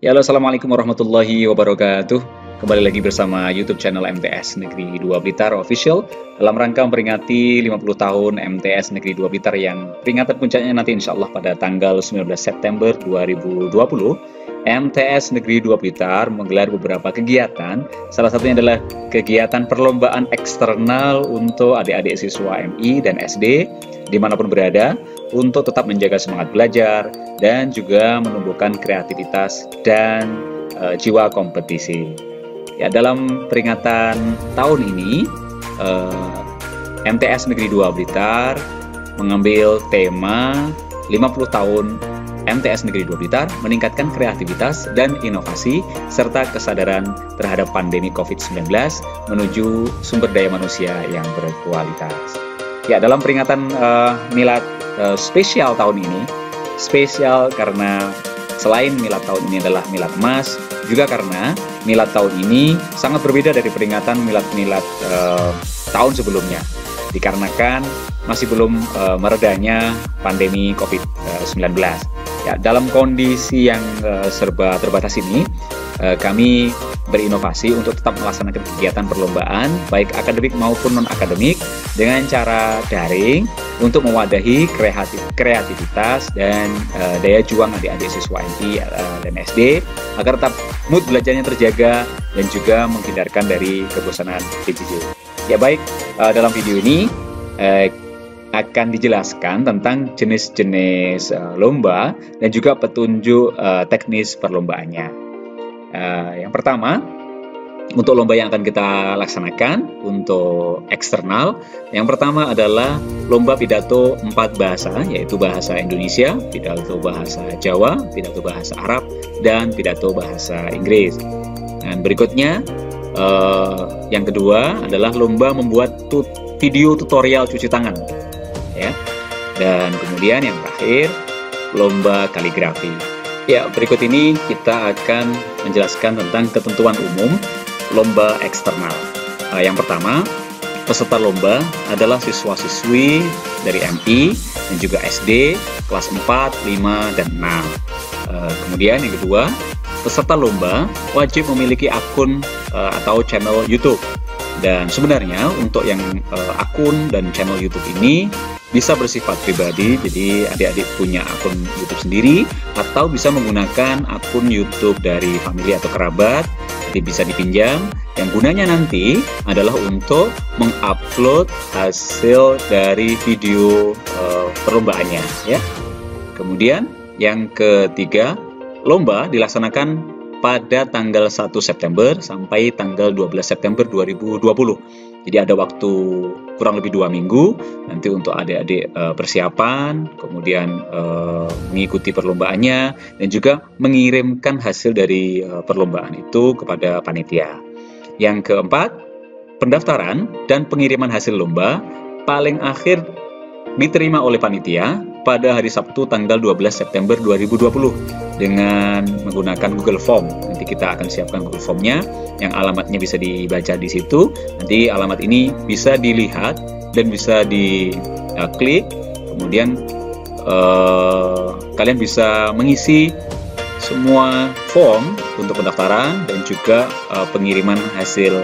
Ya, halo, assalamualaikum warahmatullahi wabarakatuh. Kembali lagi bersama YouTube channel MTS Negeri 2 Blitar Official dalam rangka memperingati 50 tahun MTS Negeri 2 Blitar yang peringatan puncaknya nanti insya Allah pada tanggal 19 September 2020. MTS Negeri 2 Blitar menggelar beberapa kegiatan. Salah satunya adalah kegiatan perlombaan eksternal untuk adik-adik siswa MI dan SD dimanapun berada untuk tetap menjaga semangat belajar dan juga menumbuhkan kreativitas dan jiwa kompetisi. Ya, dalam peringatan tahun ini, MTS Negeri 2 Blitar mengambil tema 50 tahun MTS Negeri 2 Blitar meningkatkan kreativitas dan inovasi serta kesadaran terhadap pandemi COVID-19 menuju sumber daya manusia yang berkualitas. Ya, dalam peringatan milad spesial tahun ini, spesial karena selain milad tahun ini adalah milad emas, juga karena milad tahun ini sangat berbeda dari peringatan milad-milad tahun sebelumnya, dikarenakan masih belum meredanya pandemi COVID-19. Ya, dalam kondisi yang serba terbatas ini, kami berinovasi untuk tetap melaksanakan kegiatan perlombaan baik akademik maupun non-akademik dengan cara daring untuk mewadahi kreativitas dan daya juang adik-adik siswa MI dan SD agar tetap mood belajarnya terjaga dan juga menghindarkan dari kebosanan PJJ. Ya baik, dalam video ini akan dijelaskan tentang jenis-jenis lomba dan juga petunjuk teknis perlombaannya. Yang pertama, untuk lomba yang akan kita laksanakan untuk eksternal, yang pertama adalah lomba pidato 4 bahasa, yaitu bahasa Indonesia, pidato bahasa Jawa, pidato bahasa Arab, dan pidato bahasa Inggris. Dan berikutnya, yang kedua adalah lomba membuat video tutorial cuci tangan, ya. Dan kemudian yang terakhir, lomba kaligrafi. Ya, berikut ini kita akan menjelaskan tentang ketentuan umum lomba eksternal. Yang pertama, peserta lomba adalah siswa-siswi dari MI dan juga SD kelas 4, 5, dan 6. Kemudian yang kedua, peserta lomba wajib memiliki akun atau channel YouTube. Dan sebenarnya untuk yang akun dan channel YouTube ini bisa bersifat pribadi, jadi adik-adik punya akun YouTube sendiri atau bisa menggunakan akun YouTube dari famili atau kerabat, jadi bisa dipinjam. Yang gunanya nanti adalah untuk mengupload hasil dari video perlombaannya, ya. Kemudian yang ketiga, lomba dilaksanakan pada tanggal 1 September sampai tanggal 12 September 2020. Jadi ada waktu kurang lebih 2 minggu nanti untuk adik-adik persiapan, kemudian mengikuti perlombaannya, dan juga mengirimkan hasil dari perlombaan itu kepada panitia. Yang keempat, pendaftaran dan pengiriman hasil lomba paling akhir diterima oleh panitia pada hari Sabtu tanggal 12 September 2020 dengan menggunakan Google Form. Nanti kita akan siapkan Google Form-nya yang alamatnya bisa dibaca di situ. Nanti alamat ini bisa dilihat dan bisa diklik. Kemudian kalian bisa mengisi semua form untuk pendaftaran dan juga pengiriman hasil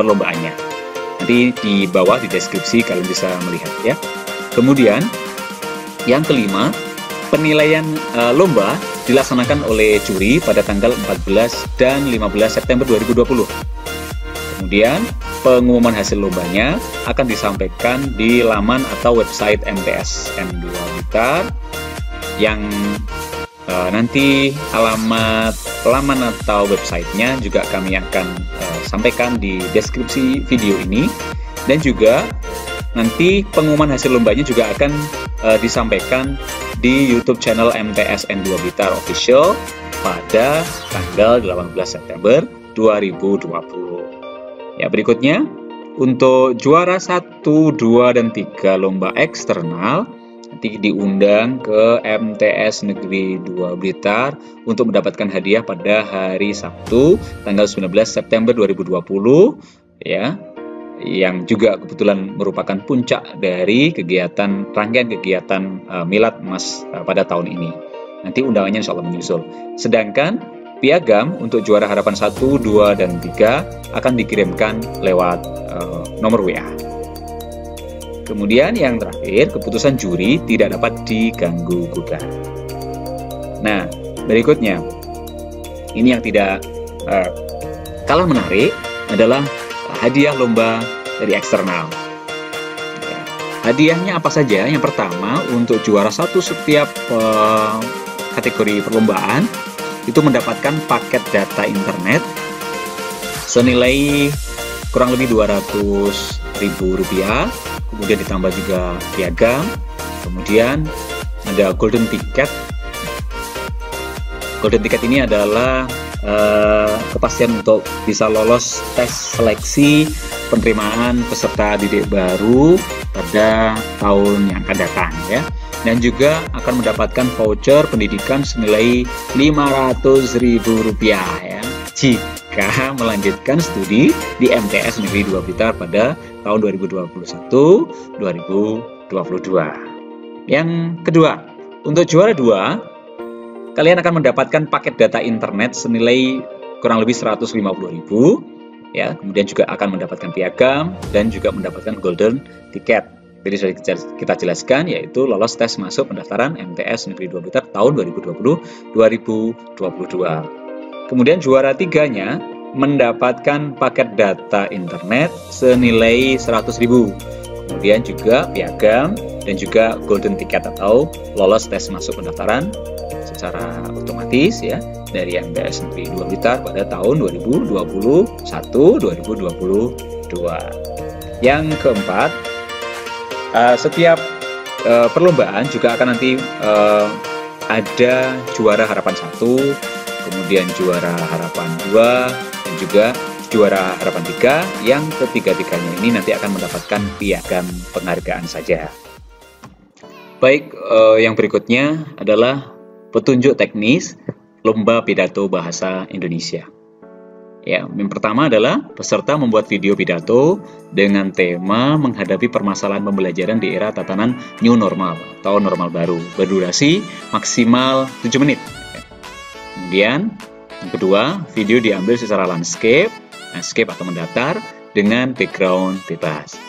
perlombaannya. Nanti di bawah di deskripsi kalian bisa melihat, ya. Kemudian yang kelima, penilaian lomba dilaksanakan oleh juri pada tanggal 14 dan 15 September 2020. Kemudian pengumuman hasil lombanya akan disampaikan di laman atau website MTS N2 Blitar yang nanti alamat laman atau websitenya juga kami akan sampaikan di deskripsi video ini, dan juga nanti pengumuman hasil lombanya juga akan disampaikan di YouTube channel MTS N2 Blitar Official pada tanggal 18 September 2020. Ya, berikutnya untuk juara 1, 2, dan 3 lomba eksternal nanti diundang ke MTS Negeri 2 Blitar untuk mendapatkan hadiah pada hari Sabtu tanggal 19 September 2020, ya, yang juga kebetulan merupakan puncak dari rangkaian kegiatan Milad Emas pada tahun ini. Nanti undangannya insya Allah menyusul. Sedangkan piagam untuk juara harapan 1, 2, dan 3 akan dikirimkan lewat nomor WA. Kemudian yang terakhir, keputusan juri tidak dapat diganggu-gugat. Nah, berikutnya, ini yang tidak kalah menarik adalah hadiah lomba dari eksternal. Hadiahnya apa saja? Yang pertama, untuk juara 1 setiap kategori perlombaan itu mendapatkan paket data internet senilai kurang lebih Rp200.000, kemudian ditambah juga piagam, kemudian ada golden ticket. Golden ticket ini adalah kepastian untuk bisa lolos tes seleksi penerimaan peserta didik baru pada tahun yang akan datang ya. Dan juga akan mendapatkan voucher pendidikan senilai Rp500.000 ya, jika melanjutkan studi di MTS Negeri 2 Blitar pada tahun 2021-2022. Yang kedua, untuk juara 2, kalian akan mendapatkan paket data internet senilai kurang lebih Rp150.000 ya, kemudian juga akan mendapatkan piagam dan juga mendapatkan golden ticket. Jadi sudah kita jelaskan, yaitu lolos tes masuk pendaftaran MTS Negeri 2 Blitar tahun 2020-2022. Kemudian juara 3-nya mendapatkan paket data internet senilai Rp100.000. Kemudian juga piagam dan juga golden ticket atau lolos tes masuk pendaftaran secara otomatis ya dari MTS Negeri 2 Blitar pada tahun 2021-2022. Yang keempat, setiap perlombaan juga akan nanti ada juara harapan 1, kemudian juara harapan 2, dan juga juara harapan 3, yang ketiga-tiganya ini nanti akan mendapatkan piagam penghargaan saja. Baik, yang berikutnya adalah petunjuk teknis lomba pidato bahasa Indonesia. Ya, yang pertama adalah peserta membuat video pidato dengan tema menghadapi permasalahan pembelajaran di era tatanan new normal atau normal baru, berdurasi maksimal 7 menit. Kemudian yang kedua, video diambil secara landscape atau mendatar dengan background bebas.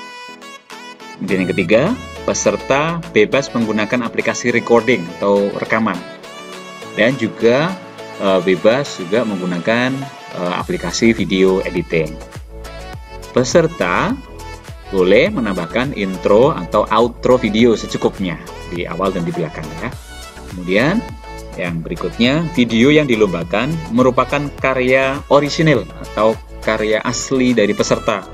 Kemudian yang ketiga, peserta bebas menggunakan aplikasi recording atau rekaman dan juga bebas juga menggunakan aplikasi video editing. Peserta boleh menambahkan intro atau outro video secukupnya di awal dan di belakang ya. Kemudian yang berikutnya, video yang dilombakan merupakan karya orisinil atau karya asli dari peserta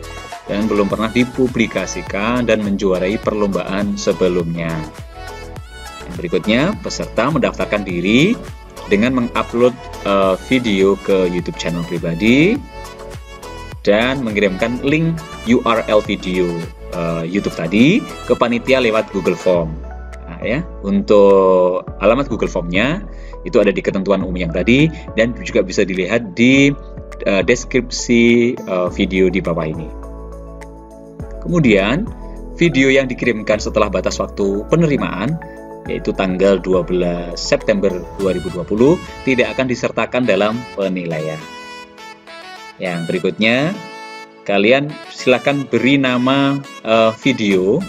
dan belum pernah dipublikasikan dan menjuarai perlombaan sebelumnya. Yang berikutnya, peserta mendaftarkan diri dengan mengupload video ke YouTube channel pribadi dan mengirimkan link URL video YouTube tadi ke panitia lewat Google Form. Nah, ya, untuk alamat Google Form-nya itu ada di ketentuan umum yang tadi dan juga bisa dilihat di deskripsi video di bawah ini. Kemudian, video yang dikirimkan setelah batas waktu penerimaan yaitu tanggal 12 September 2020 tidak akan disertakan dalam penilaian. Yang berikutnya, kalian silakan beri nama video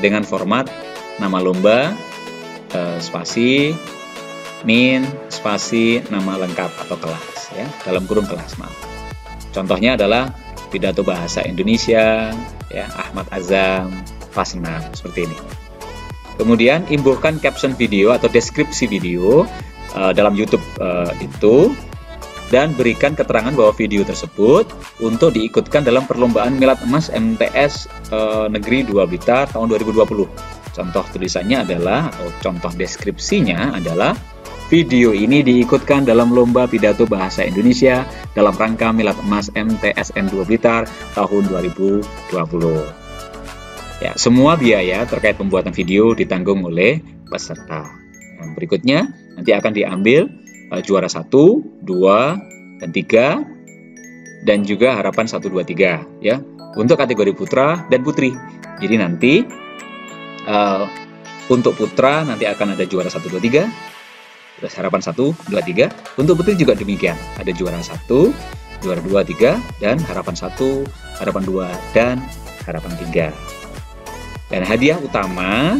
dengan format nama lomba, spasi, min, spasi, nama lengkap atau kelas ya, dalam kurung kelas maaf. Contohnya adalah pidato bahasa Indonesia ya, Ahmad Azam kelas 6 seperti ini. Kemudian imbuhkan caption video atau deskripsi video dalam YouTube itu dan berikan keterangan bahwa video tersebut untuk diikutkan dalam perlombaan Milad Emas MTS Negeri 2 Blitar tahun 2020. Contoh tulisannya adalah atau contoh deskripsinya adalah video ini diikutkan dalam lomba pidato bahasa Indonesia dalam rangka Milad Emas MTSN 2 Blitar tahun 2020. Ya, semua biaya terkait pembuatan video ditanggung oleh peserta. Yang berikutnya nanti akan diambil juara 1, 2, dan 3 dan juga harapan 1, 2, 3 ya untuk kategori putra dan putri. Jadi nanti untuk putra nanti akan ada juara 1, 2, 3 Terus harapan 1, 2, 3. Untuk putri juga demikian. Ada juara 1, juara 2, 3, dan harapan 1, harapan 2, dan harapan 3. Dan hadiah utama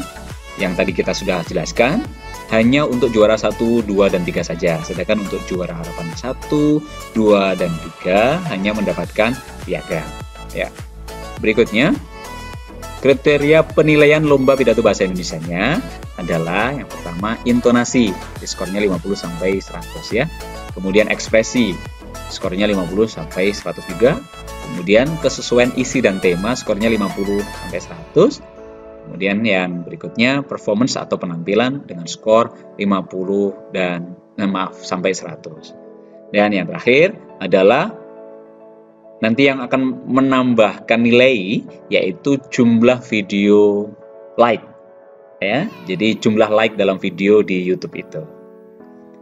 yang tadi kita sudah jelaskan hanya untuk juara 1, 2, dan 3 saja. Sedangkan untuk juara harapan 1, 2, dan 3 hanya mendapatkan piagam. Ya. Berikutnya, kriteria penilaian lomba pidato bahasa Indonesianya adalah yang pertama intonasi, skornya 50 sampai 100 ya. Kemudian ekspresi, skornya 50 sampai 100 juga. Kemudian kesesuaian isi dan tema, skornya 50 sampai 100. Kemudian yang berikutnya performance atau penampilan dengan skor 50 sampai 100. Dan yang terakhir adalah nanti yang akan menambahkan nilai yaitu jumlah video like ya. Jadi jumlah like dalam video di YouTube itu.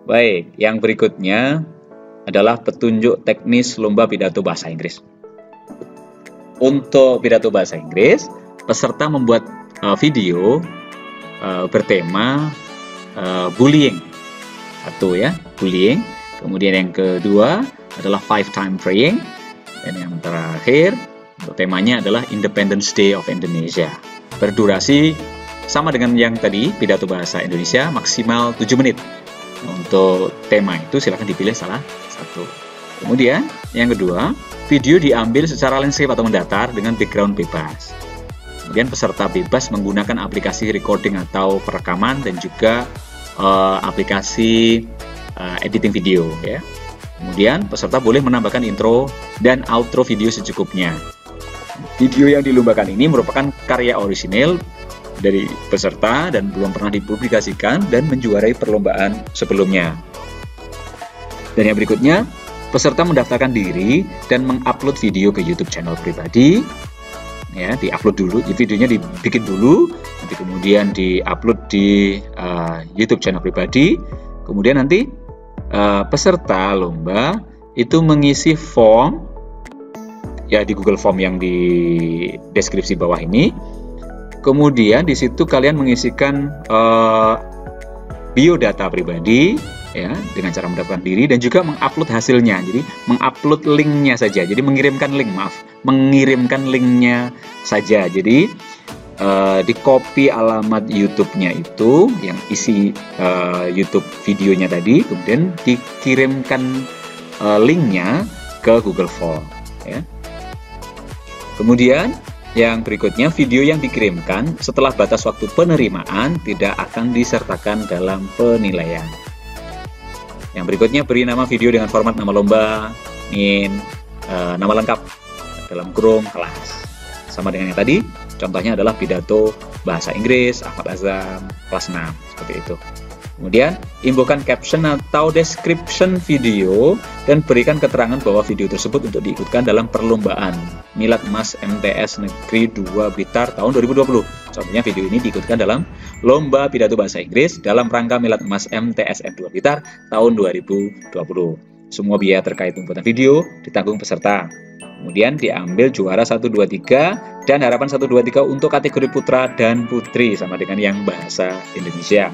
Baik, yang berikutnya adalah petunjuk teknis lomba pidato bahasa Inggris. Untuk pidato bahasa Inggris, peserta membuat video bertema bullying. Satu ya, bullying. Kemudian yang kedua adalah 5-time praying. Dan yang terakhir, untuk temanya adalah Independence Day of Indonesia. Berdurasi sama dengan yang tadi, pidato bahasa Indonesia, maksimal 7 menit. Untuk tema itu silahkan dipilih salah satu. Kemudian, yang kedua, video diambil secara landscape atau mendatar dengan background bebas. Kemudian peserta bebas menggunakan aplikasi recording atau perekaman dan juga aplikasi editing video ya. Kemudian peserta boleh menambahkan intro dan outro video secukupnya. Video yang dilombakan ini merupakan karya orisinil dari peserta dan belum pernah dipublikasikan dan menjuarai perlombaan sebelumnya. Dan yang berikutnya, peserta mendaftarkan diri dan mengupload video ke YouTube channel pribadi. Ya, diupload dulu, videonya dibikin dulu, nanti kemudian diupload di YouTube channel pribadi. Kemudian nanti peserta lomba itu mengisi form ya di Google Form yang di deskripsi bawah ini. Kemudian di situ kalian mengisikan biodata pribadi ya dengan cara mendaftarkan diri dan juga mengupload hasilnya. Jadi mengupload linknya saja. Jadi mengirimkan linknya saja. Jadi di copy alamat YouTube-nya itu yang isi YouTube videonya tadi, kemudian dikirimkan linknya ke Google Form ya. Kemudian yang berikutnya, video yang dikirimkan setelah batas waktu penerimaan tidak akan disertakan dalam penilaian. Yang berikutnya, beri nama video dengan format nama lomba, nama lengkap dalam kurung kelas. Sama dengan yang tadi, contohnya adalah pidato bahasa Inggris, Ahmad Azam, kelas 6, seperti itu. Kemudian, imbuhkan caption atau description video dan berikan keterangan bahwa video tersebut untuk diikutkan dalam perlombaan Milad Emas MTS Negeri 2 Blitar tahun 2020. Contohnya video ini diikutkan dalam Lomba Pidato Bahasa Inggris dalam rangka Milad Emas MTSN 2 Blitar tahun 2020. Semua biaya terkait pembuatan video ditanggung peserta. Kemudian diambil juara 1, 2, 3 dan harapan 1, 2, 3 untuk kategori putra dan putri sama dengan yang bahasa Indonesia.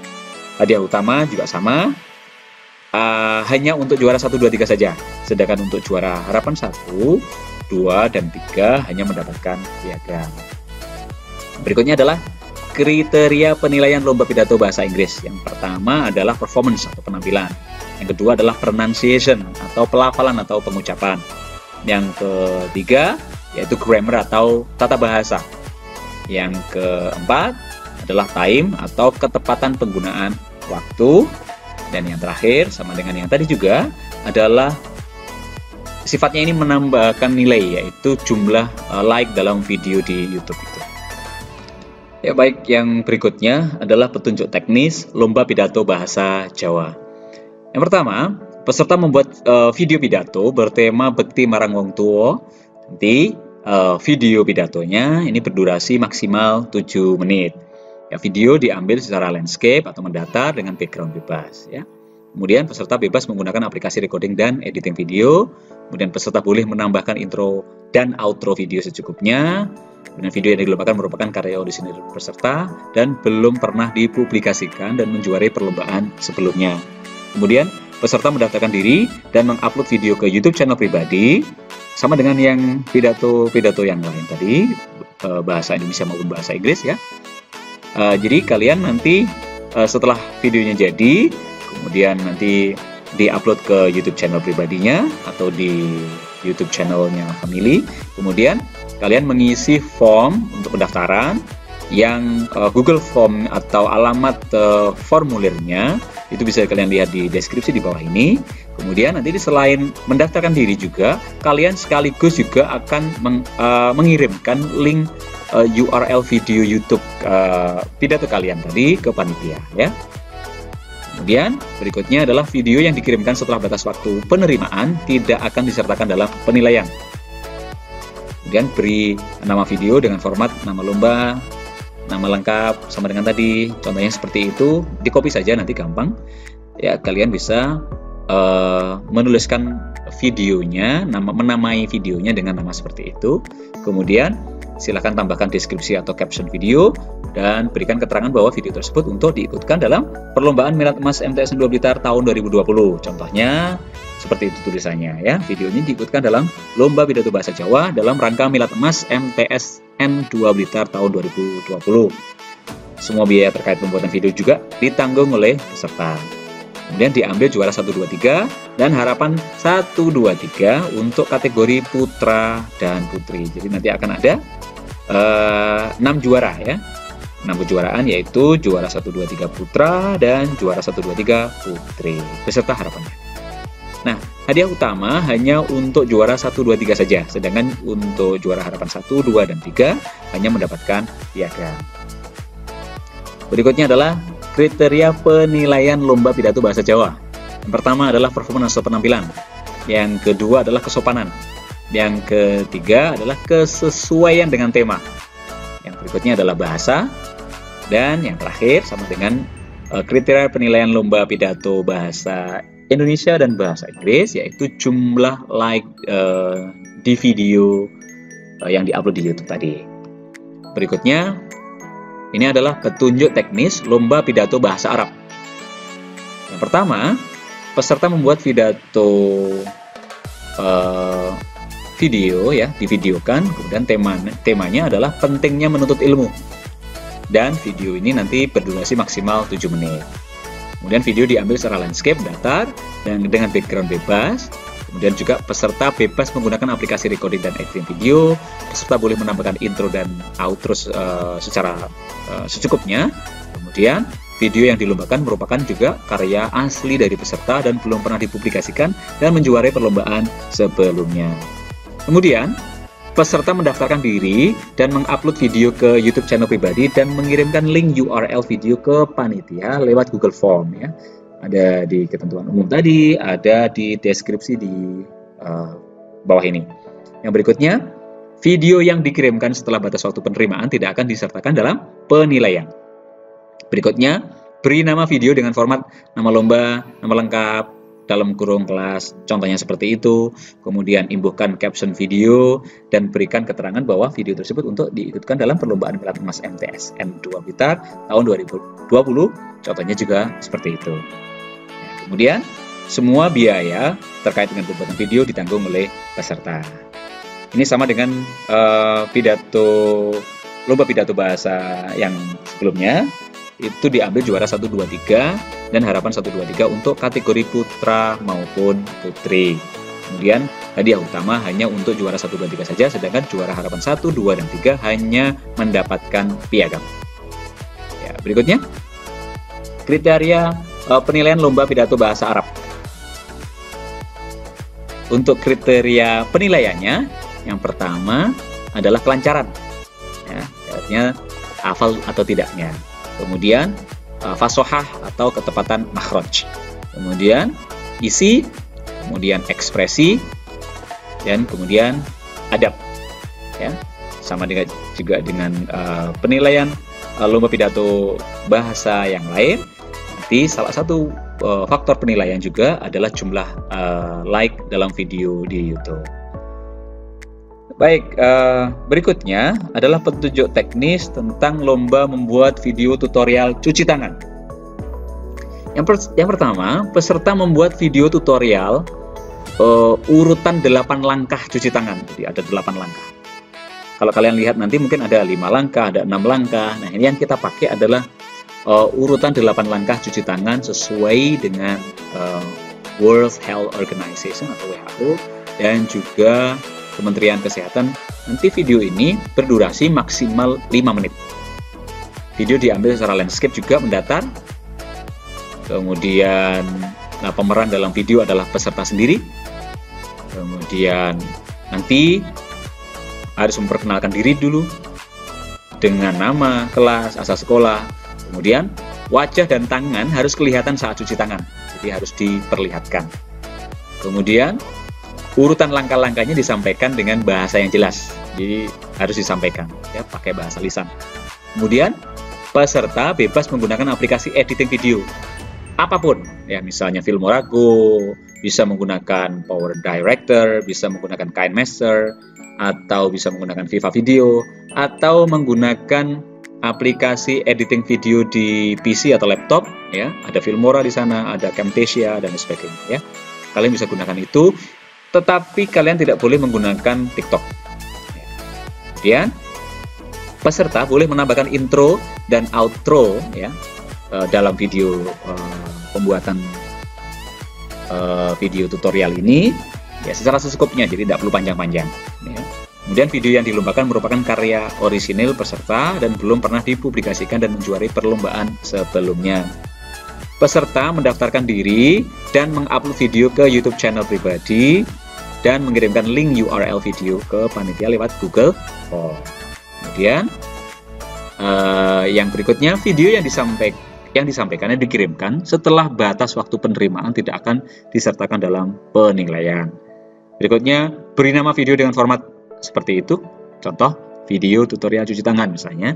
Hadiah utama juga sama, hanya untuk juara 1, 2, 3 saja. Sedangkan untuk juara harapan 1, 2, dan 3 hanya mendapatkan piagam. Berikutnya adalah kriteria penilaian lomba pidato bahasa Inggris. Yang pertama adalah performance atau penampilan. Yang kedua adalah pronunciation atau pelafalan atau pengucapan. Yang ketiga yaitu grammar atau tata bahasa. Yang keempat adalah time atau ketepatan penggunaan waktu. Dan yang terakhir sama dengan yang tadi juga adalah sifatnya ini menambahkan nilai, yaitu jumlah like dalam video di YouTube itu. Ya baik, yang berikutnya adalah petunjuk teknis lomba pidato bahasa Jawa. Yang pertama, peserta membuat video pidato bertema Bekti Marang Wong Tuwa. Nanti video pidatonya ini berdurasi maksimal 7 menit. Ya, video diambil secara landscape atau mendatar dengan background bebas. Ya. Kemudian peserta bebas menggunakan aplikasi recording dan editing video. Kemudian peserta boleh menambahkan intro dan outro video secukupnya. Kemudian video yang dilombakan merupakan karya orisinil peserta dan belum pernah dipublikasikan dan menjuarai perlombaan sebelumnya. Kemudian peserta mendaftarkan diri dan mengupload video ke YouTube channel pribadi, sama dengan yang pidato-pidato yang lain tadi, bahasa Indonesia maupun bahasa Inggris ya. Jadi kalian nanti setelah videonya jadi, kemudian nanti di-upload ke YouTube channel pribadinya atau di YouTube channelnya family. Kemudian kalian mengisi form untuk pendaftaran yang Google Form atau alamat formulirnya itu bisa kalian lihat di deskripsi di bawah ini. Kemudian nanti selain mendaftarkan diri juga, kalian sekaligus juga akan mengirimkan link URL video YouTube pidato kalian tadi ke panitia ya. Kemudian berikutnya adalah video yang dikirimkan setelah batas waktu penerimaan tidak akan disertakan dalam penilaian. Kemudian beri nama video dengan format nama lomba, nama lengkap sama dengan tadi. Contohnya seperti itu, di copy saja nanti gampang. Ya, kalian bisa menuliskan videonya, menamai videonya dengan nama seperti itu. Kemudian silakan tambahkan deskripsi atau caption video dan berikan keterangan bahwa video tersebut untuk diikutkan dalam perlombaan Milad Emas MTSN 2 Blitar tahun 2020. Contohnya seperti itu tulisannya ya. Videonya diikutkan dalam Lomba Pidato Bahasa Jawa dalam rangka Milad Emas MTSN 2 Blitar tahun 2020. Semua biaya terkait pembuatan video juga ditanggung oleh peserta. Kemudian diambil juara 1, 2, 3 dan harapan 1, 2, 3 untuk kategori putra dan putri. Jadi nanti akan ada 6 juara ya. 6 kejuaraan yaitu juara 1, 2, 3 putra dan juara 1, 2, 3 putri beserta harapannya. Nah, hadiah utama hanya untuk juara 1, 2, 3 saja, sedangkan untuk juara harapan 1, 2, dan 3 hanya mendapatkan piagam. Berikutnya adalah kriteria penilaian lomba pidato bahasa Jawa. Yang pertama adalah performance atau penampilan. Yang kedua adalah kesopanan. Yang ketiga adalah kesesuaian dengan tema. Yang berikutnya adalah bahasa. Dan yang terakhir sama dengan kriteria penilaian lomba pidato bahasa Indonesia dan bahasa Inggris, yaitu jumlah like di video yang diupload di YouTube tadi. Berikutnya, ini adalah petunjuk teknis lomba pidato bahasa Arab. Yang pertama, peserta membuat pidato video ya, divideokan, kemudian temanya adalah pentingnya menuntut ilmu. Dan video ini nanti berdurasi maksimal 7 menit. Kemudian video diambil secara landscape, datar, dan dengan background bebas. Kemudian juga peserta bebas menggunakan aplikasi recording dan editing video. Peserta boleh menambahkan intro dan outro secara secukupnya. Kemudian video yang dilombakan merupakan juga karya asli dari peserta dan belum pernah dipublikasikan dan menjuarai perlombaan sebelumnya. Kemudian peserta mendaftarkan diri dan mengupload video ke YouTube channel pribadi dan mengirimkan link URL video ke panitia lewat Google Form ya. Ada di ketentuan umum tadi, ada di deskripsi di bawah ini. Yang berikutnya, video yang dikirimkan setelah batas waktu penerimaan tidak akan disertakan dalam penilaian. Berikutnya, beri nama video dengan format nama lomba, nama lengkap, dalam kurung kelas, contohnya seperti itu. Kemudian imbuhkan caption video dan berikan keterangan bahwa video tersebut untuk diikutkan dalam perlombaan Milad Emas MTSN 2 Blitar tahun 2020, contohnya juga seperti itu. Kemudian, semua biaya terkait dengan pembuatan video ditanggung oleh peserta. Ini sama dengan lomba pidato bahasa yang sebelumnya, itu diambil juara 1, 2, 3 dan harapan 1, 2, 3 untuk kategori putra maupun putri. Kemudian, hadiah utama hanya untuk juara 1, 2, 3 saja, sedangkan juara harapan 1, 2, dan 3 hanya mendapatkan piagam. Ya, berikutnya, kriteria penilaian lomba pidato bahasa Arab. Untuk kriteria penilaiannya, yang pertama adalah kelancaran, ya, artinya hafal atau tidaknya. Kemudian fasohah atau ketepatan makhraj. Kemudian isi, kemudian ekspresi, dan kemudian adab. Ya, sama dengan juga dengan penilaian lomba pidato bahasa yang lain. Nanti salah satu faktor penilaian juga adalah jumlah like dalam video di YouTube. Baik, berikutnya adalah petunjuk teknis tentang lomba membuat video tutorial cuci tangan. Yang pertama, peserta membuat video tutorial urutan 8 langkah cuci tangan. Jadi ada 8 langkah. Kalau kalian lihat nanti mungkin ada 5 langkah, ada 6 langkah. Nah, ini yang kita pakai adalah urutan 8 langkah cuci tangan sesuai dengan World Health Organization atau WHO dan juga Kementerian Kesehatan. Nanti video ini berdurasi maksimal 5 menit. Video diambil secara landscape juga mendatar. Kemudian pemeran dalam video adalah peserta sendiri. Kemudian nanti harus memperkenalkan diri dulu dengan nama, kelas, asal sekolah. Kemudian wajah dan tangan harus kelihatan saat cuci tangan. Jadi harus diperlihatkan. Kemudian urutan langkah-langkahnya disampaikan dengan bahasa yang jelas. Jadi harus disampaikan ya pakai bahasa lisan. Kemudian peserta bebas menggunakan aplikasi editing video apapun, ya misalnya Filmora Go, bisa menggunakan Power Director, bisa menggunakan KineMaster, atau bisa menggunakan Viva Video, atau menggunakan aplikasi editing video di PC atau laptop, ya ada Filmora di sana, ada Camtasia dan sebagainya, ya kalian bisa gunakan itu, tetapi kalian tidak boleh menggunakan TikTok. Kemudian peserta boleh menambahkan intro dan outro, ya dalam video pembuatan video tutorial ini ya secara secukupnya, jadi tidak perlu panjang-panjang ya. Kemudian video yang dilombakan merupakan karya orisinil peserta dan belum pernah dipublikasikan dan menjuarai perlombaan sebelumnya. Peserta mendaftarkan diri dan mengupload video ke YouTube channel pribadi dan mengirimkan link URL video ke panitia lewat Google Form. Kemudian yang berikutnya, video yang disampaikannya dikirimkan setelah batas waktu penerimaan tidak akan disertakan dalam penilaian. Berikutnya, beri nama video dengan format seperti itu. Contoh, video tutorial cuci tangan misalnya,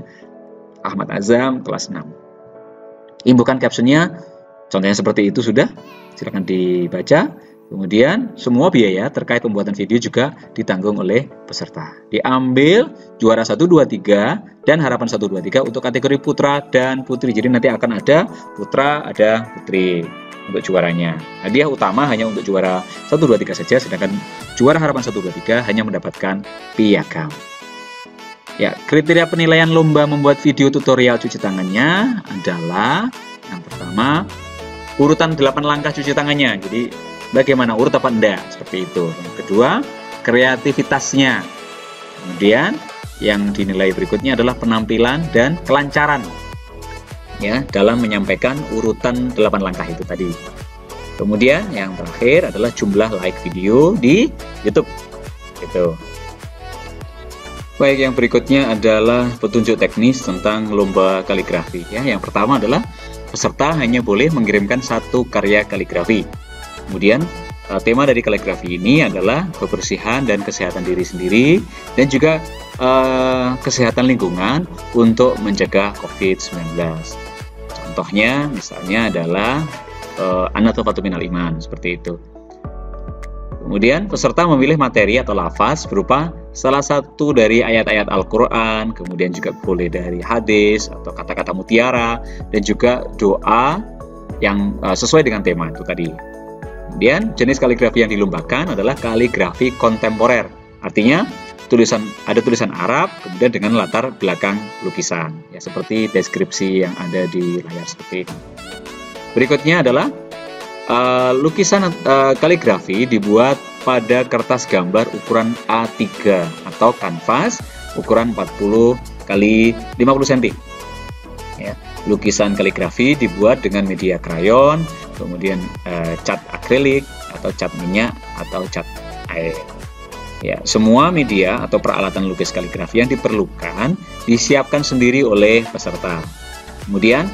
Ahmad Azam kelas 6. Imbuhkan captionnya, contohnya seperti itu sudah, silakan dibaca. Kemudian, semua biaya terkait pembuatan video juga ditanggung oleh peserta. Diambil juara 1, 2, 3, dan harapan 1, 2, 3 untuk kategori putra dan putri. Jadi nanti akan ada putra, ada putri untuk juaranya. Hadiah utama hanya untuk juara 1, 2, 3 saja, sedangkan juara harapan 1, 2, 3 hanya mendapatkan piagam. Ya, kriteria penilaian lomba membuat video tutorial cuci tangannya adalah yang pertama, urutan 8 langkah cuci tangannya. Jadi bagaimana, urut apa enggak, seperti itu. Yang kedua, kreativitasnya. Kemudian yang dinilai berikutnya adalah penampilan dan kelancaran ya dalam menyampaikan urutan 8 langkah itu tadi. Kemudian yang terakhir adalah jumlah like video di YouTube. Gitu. Baik, yang berikutnya adalah petunjuk teknis tentang lomba kaligrafi ya. Yang pertama adalah peserta hanya boleh mengirimkan 1 karya kaligrafi. Kemudian tema dari kaligrafi ini adalah kebersihan dan kesehatan diri sendiri dan juga kesehatan lingkungan untuk mencegah COVID-19. Contohnya misalnya adalah An-Nadhafatu minal iman, seperti itu. Kemudian peserta memilih materi atau lafaz berupa salah satu dari ayat-ayat Al-Quran, kemudian juga boleh dari hadis atau kata-kata mutiara, dan juga doa yang sesuai dengan tema itu tadi. Kemudian jenis kaligrafi yang dilombakan adalah kaligrafi kontemporer. Artinya ada tulisan Arab kemudian dengan latar belakang lukisan. Ya, seperti deskripsi yang ada di layar seperti ini. Berikutnya adalah lukisan kaligrafi dibuat pada kertas gambar ukuran A3 atau kanvas ukuran 40 x 50 cm. Ya, lukisan kaligrafi dibuat dengan media krayon, kemudian cat akrilik atau cat minyak atau cat air. Ya, semua media atau peralatan lukis kaligrafi yang diperlukan disiapkan sendiri oleh peserta. Kemudian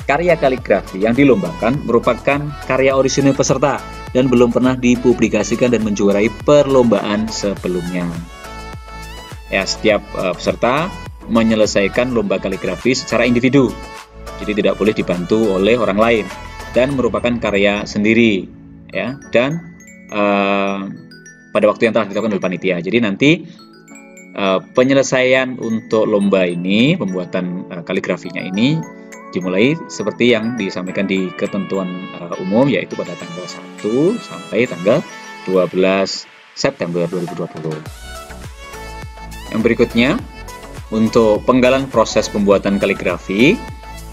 karya kaligrafi yang dilombakan merupakan karya orisinil peserta dan belum pernah dipublikasikan dan menjuarai perlombaan sebelumnya. Ya, setiap peserta menyelesaikan lomba kaligrafi secara individu, jadi tidak boleh dibantu oleh orang lain dan merupakan karya sendiri, ya. Dan pada waktu yang telah ditetapkan oleh panitia. Jadi nanti penyelesaian untuk lomba ini, pembuatan kaligrafinya ini dimulai seperti yang disampaikan di ketentuan umum, yaitu pada tanggal 1 sampai tanggal 12 September 2020. Yang berikutnya, untuk penggalan proses pembuatan kaligrafi,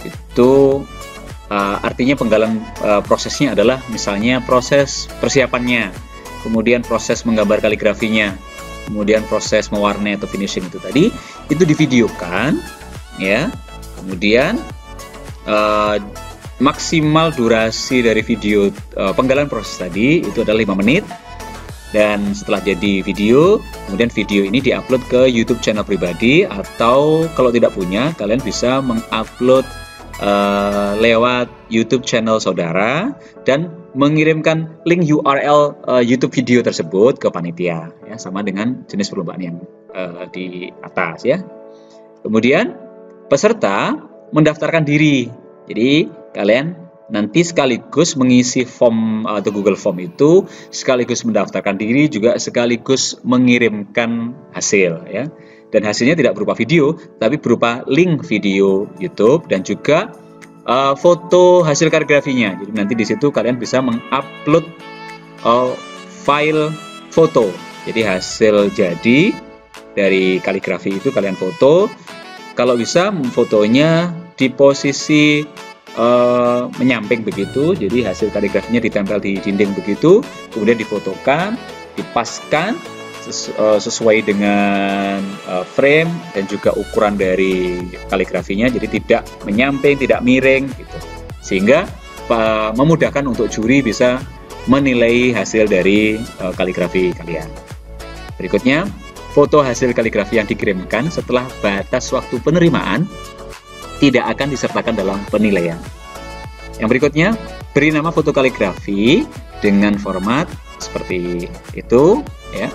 itu artinya penggalan prosesnya adalah misalnya proses persiapannya, kemudian proses menggambar kaligrafinya, kemudian proses mewarnai atau finishing itu tadi, itu divideokan, ya. Kemudian maksimal durasi dari video penggalan proses tadi itu adalah 5 menit. Dan setelah jadi video, kemudian video ini diupload ke YouTube channel pribadi, atau kalau tidak punya, kalian bisa mengupload lewat YouTube channel saudara dan mengirimkan link URL YouTube video tersebut ke panitia, ya, sama dengan jenis perlombaan yang di atas, ya. Kemudian peserta mendaftarkan diri. Jadi kalian nanti sekaligus mengisi form atau Google Form itu, sekaligus mendaftarkan diri, juga sekaligus mengirimkan hasil, ya. Dan hasilnya tidak berupa video, tapi berupa link video YouTube dan juga foto hasil kaligrafinya. Jadi nanti di situ kalian bisa mengupload file foto. Jadi hasil jadi dari kaligrafi itu kalian foto. Kalau bisa fotonya di posisi menyamping begitu, jadi hasil kaligrafinya ditempel di dinding begitu, kemudian difotokan, dipaskan sesuai dengan frame dan juga ukuran dari kaligrafinya, jadi tidak menyamping, tidak miring gitu, sehingga memudahkan untuk juri bisa menilai hasil dari kaligrafi kalian. Berikutnya, foto hasil kaligrafi yang dikirimkan setelah batas waktu penerimaan tidak akan disertakan dalam penilaian. Yang berikutnya, beri nama foto kaligrafi dengan format seperti itu, ya.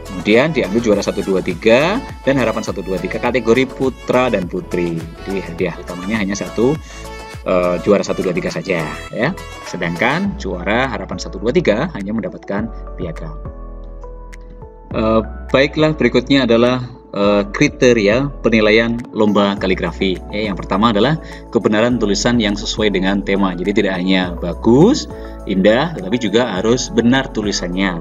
Kemudian diambil juara 1, 2, 3 dan harapan 1, 2, 3 kategori putra dan putri. Jadi hadiah utamanya hanya juara 1, 2, 3 saja, ya. Sedangkan juara harapan 1, 2, 3 hanya mendapatkan piagam. Baiklah, berikutnya adalah kriteria penilaian lomba kaligrafi. Yang pertama adalah kebenaran tulisan yang sesuai dengan tema. Jadi tidak hanya bagus, indah, tetapi juga harus benar tulisannya.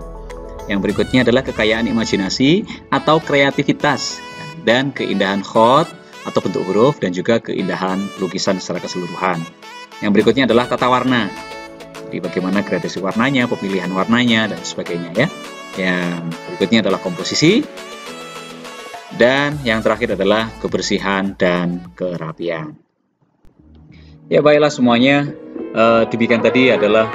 Yang berikutnya adalah kekayaan imajinasi atau kreativitas dan keindahan khot atau bentuk huruf dan juga keindahan lukisan secara keseluruhan. Yang berikutnya adalah tata warna. Jadi bagaimana gradasi warnanya, pemilihan warnanya dan sebagainya, ya. Yang berikutnya adalah komposisi. Dan yang terakhir adalah kebersihan dan kerapian. Ya, baiklah semuanya, demikian tadi adalah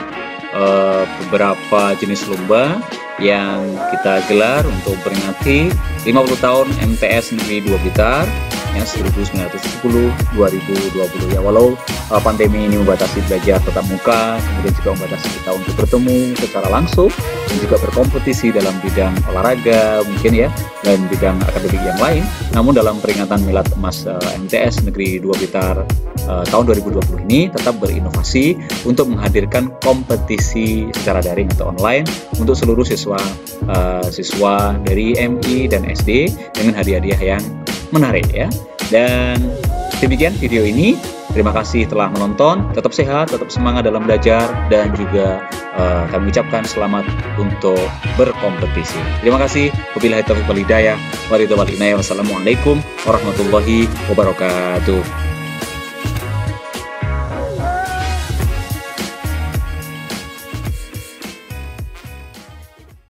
beberapa jenis lomba yang kita gelar untuk memperingati 50 tahun MTS Negeri 2 Blitar, ya, 1970-2020. Ya, walau pandemi ini membatasi belajar tatap muka, kemudian juga membatasi kita untuk bertemu secara langsung dan juga berkompetisi dalam bidang olahraga mungkin, ya, dan bidang akademik yang lain. Namun dalam peringatan Milad Emas MTS Negeri 2 Blitar tahun 2020 ini tetap berinovasi untuk menghadirkan kompetisi secara daring atau online untuk seluruh siswa dari MI dan SD dengan hadiah-hadiah yang menarik, ya. Dan demikian video ini. Terima kasih telah menonton. Tetap sehat, tetap semangat dalam belajar, dan juga kami ucapkan selamat untuk berkompetisi. Terima kasih. Wabillahi taufiq wal hidayah. Wassalamualaikum warahmatullahi wabarakatuh.